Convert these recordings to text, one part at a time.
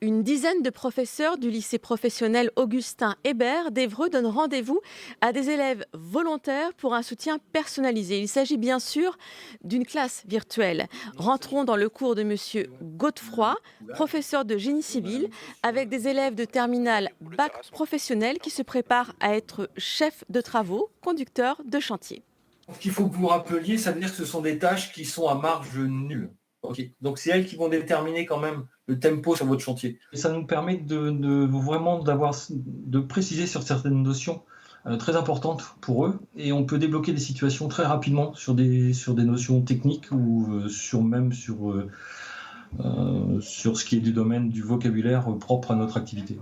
Une dizaine de professeurs du lycée professionnel Augustin Hébert d'Évreux donnent rendez-vous à des élèves volontaires pour un soutien personnalisé. Il s'agit bien sûr d'une classe virtuelle. Rentrons dans le cours de Monsieur Godefroy, professeur de génie civil, avec des élèves de terminale bac professionnel qui se préparent à être chefs de travaux, conducteurs de chantier. Ce qu'il faut que vous vous rappeliez, ça veut dire que ce sont des tâches qui sont à marge nulle. Ok. Donc c'est elles qui vont déterminer quand même le tempo sur votre chantier. Et ça nous permet de préciser sur certaines notions très importantes pour eux, et on peut débloquer des situations très rapidement sur des notions techniques ou sur ce qui est du domaine du vocabulaire propre à notre activité.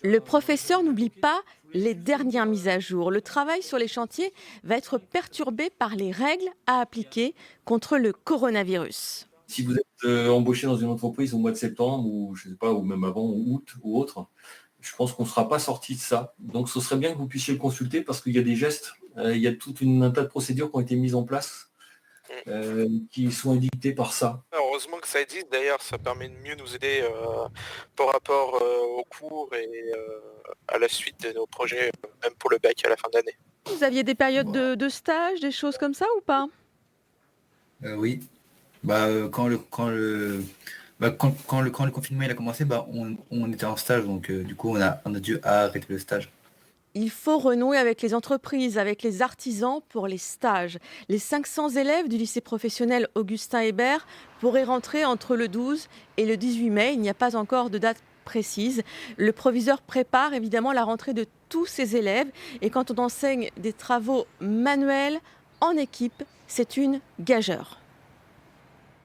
Le professeur n'oublie pas les dernières mises à jour. Le travail sur les chantiers va être perturbé par les règles à appliquer contre le coronavirus. Si vous êtes embauché dans une entreprise au mois de septembre, ou je sais pas, ou même avant, ou août, ou autre, je pense qu'on ne sera pas sorti de ça. Donc ce serait bien que vous puissiez le consulter parce qu'il y a des gestes, il y a un tas de procédures qui ont été mises en place, qui sont édictées par ça. Heureusement que ça existe, d'ailleurs, ça permet de mieux nous aider par rapport aux cours et à la suite de nos projets, même pour le bac à la fin d'année. Vous aviez des périodes de stage, des choses comme ça ou pas? Oui. Quand le confinement il a commencé, on était en stage, donc du coup on a dû arrêter le stage. Il faut renouer avec les entreprises, avec les artisans pour les stages. Les 500 élèves du lycée professionnel Augustin Hébert pourraient rentrer entre le 12 et le 18 mai. Il n'y a pas encore de date précise. Le proviseur prépare évidemment la rentrée de tous ses élèves. Et quand on enseigne des travaux manuels en équipe, c'est une gageure.